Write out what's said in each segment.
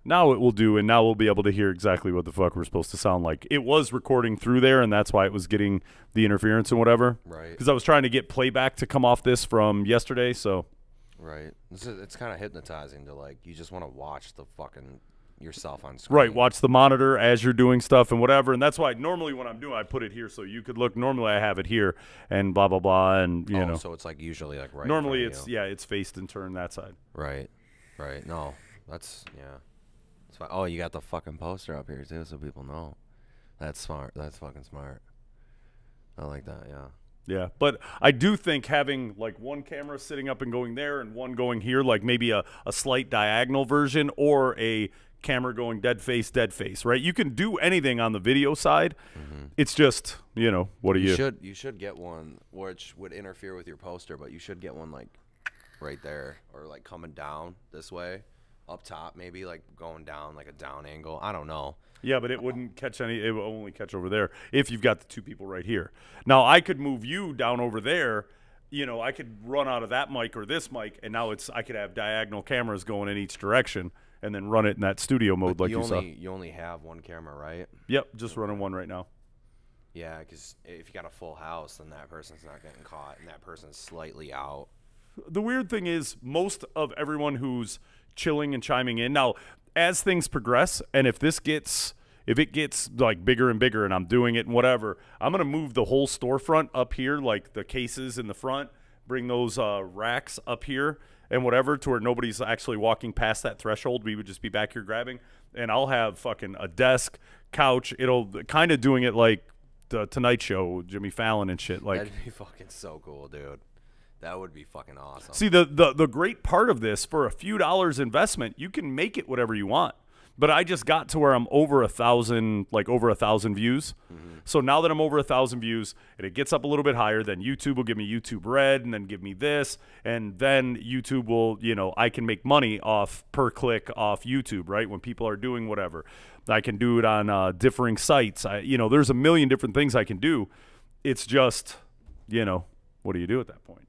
Now it will do, and now we'll be able to hear exactly what the fuck we're supposed to sound like. It was recording through there, and that's why it was getting the interference and whatever. Right. Because I was trying to get playback to come off this from yesterday, so. Right. It's kind of hypnotizing to, like, you just want to watch the fucking yourself on screen. Right, watch the monitor as you're doing stuff and whatever, and that's why normally when I'm doing, I put it here so you could look. Normally I have it here and blah blah blah, and you know. So it's like usually like right. Normally it's it's faced and turned that side. Right. Right. No, that's That's fine. Oh, you got the fucking poster up here too, so people know. That's smart. That's fucking smart. I like that. Yeah. Yeah, but I do think having like one camera sitting up and going there and one going here, like maybe a slight diagonal version or a camera going dead face, right? You can do anything on the video side. It's just, what do you? You should get one which would interfere with your poster, but you should get one like right there or like coming down this way, up top maybe, like going down like a down angle. I don't know. Yeah, but it wouldn't catch any. It would only catch over there if you've got the two people right here. Now I could move you down over there. I could run out of that mic or this mic, and now I could have diagonal cameras going in each direction, and then run it in that studio mode like you saw. You only have one camera, right? Yep, just running one right now. Yeah, because if you got a full house, then that person's not getting caught, and that person's slightly out. The weird thing is most of everyone who's chilling and chiming in now, as things progress, and if it gets like bigger and bigger and I'm doing it and whatever, I'm going to move the whole storefront up here, like the cases in the front, bring those racks up here and whatever to where nobody's actually walking past that threshold. We would just be back here grabbing, and I'll have fucking a desk, couch. It'll kind of doing it like the Tonight Show, Jimmy Fallon and shit. Like, that'd be fucking so cool, dude. That would be fucking awesome. See, the great part of this, for a few dollars investment, you can make it whatever you want. But I just got to where I'm over 1,000, like over 1,000 views. So now that I'm over 1,000 views and it gets up a little bit higher, then YouTube will give me YouTube Red and then give me this. And then YouTube will, I can make money off per click off YouTube, right? When people are doing whatever. I can do it on differing sites. There's a million different things I can do. It's just, what do you do at that point?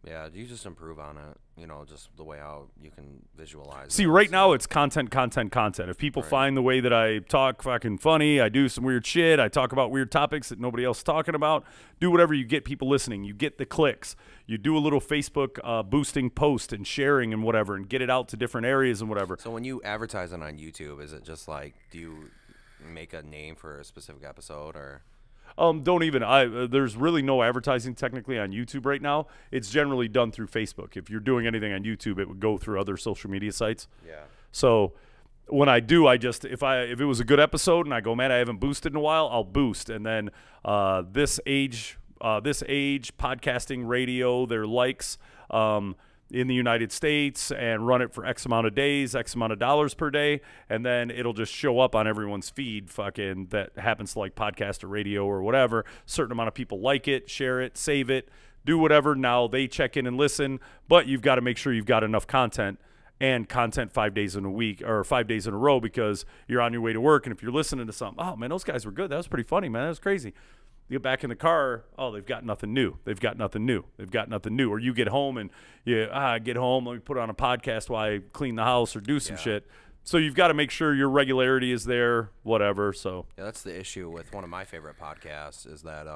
Yeah, you just improve on it, just the way how you can visualize. See, right now it's content. If people find the way that I talk fucking funny, I do some weird shit, I talk about weird topics that nobody else is talking about, do whatever, you get people listening, you get the clicks, you do a little Facebook boosting post and sharing and whatever, and get it out to different areas and whatever. So when you advertise it on YouTube, is it just like, do you make a name for a specific episode or? Don't even. There's really no advertising technically on YouTube right now. It's generally done through Facebook. If you're doing anything on YouTube, it would go through other social media sites. Yeah. So when I do, I just if it was a good episode and I go, man, I haven't boosted in a while, I'll boost. And then this age podcasting radio, their likes in the United States, and run it for X amount of days, X amount of dollars per day, and then it'll just show up on everyone's feed fucking that happens to like podcast or radio or whatever. Certain amount of people like it, share it, save it, do whatever. Now they check in and listen, but you've got to make sure you've got enough content, and content 5 days in a week or 5 days in a row, because you're on your way to work, and if you're listening to something, oh man, those guys were good, that was pretty funny, man, that was crazy. You get back in the car, oh, they've got nothing new. Or you get home and get home, let me put on a podcast while I clean the house or do some shit. So you've got to make sure your regularity is there, whatever. So yeah, that's the issue with one of my favorite podcasts, is that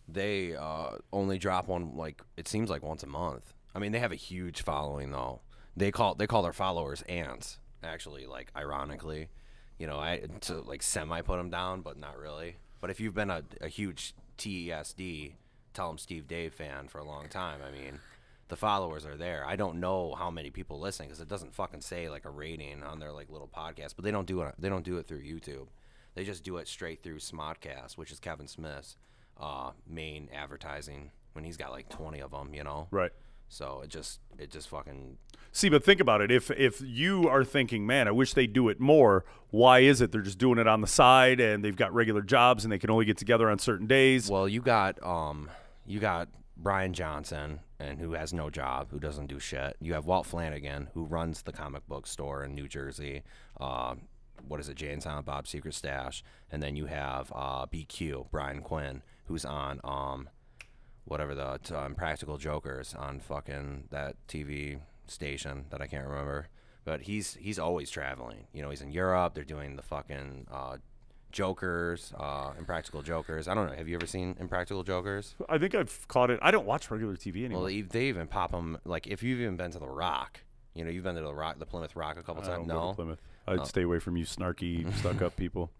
they only drop one, like, it seems like once a month. I mean, they have a huge following though. They call their followers ants, actually, like, ironically. I to like semi put them down, but not really. But if you've been a huge TESD, Tell 'em Steve Dave fan for a long time, I mean, the followers are there. I don't know how many people listen, because it doesn't fucking say like a rating on their like little podcast. But they don't do it. They don't do it through YouTube. They just do it straight through Smodcast, which is Kevin Smith's main advertising. When he's got like 20 of them, Right. So it just fucking. See, but think about it. If you are thinking, man, I wish they'd do it more, why is it they're just doing it on the side and they've got regular jobs and they can only get together on certain days? Well, you got Brian Johnson, and who has no job, who doesn't do shit. You have Walt Flanagan, who runs the comic book store in New Jersey. What is it, Jay and Silent Bob's Secret Stash. And then you have BQ, Brian Quinn, who's on whatever the Impractical Jokers on fucking that TV station that I can't remember. But he's always traveling. You know, he's in Europe. They're doing the fucking Jokers, Impractical Jokers. I don't know. Have you ever seen Impractical Jokers? I think I've caught it. I don't watch regular TV anymore. Well, they even pop them. Like if you've even been to the Rock, you know, you've been to the Plymouth Rock a couple I times. don't go No, to Plymouth. I'd stay away from you snarky, stuck-up people.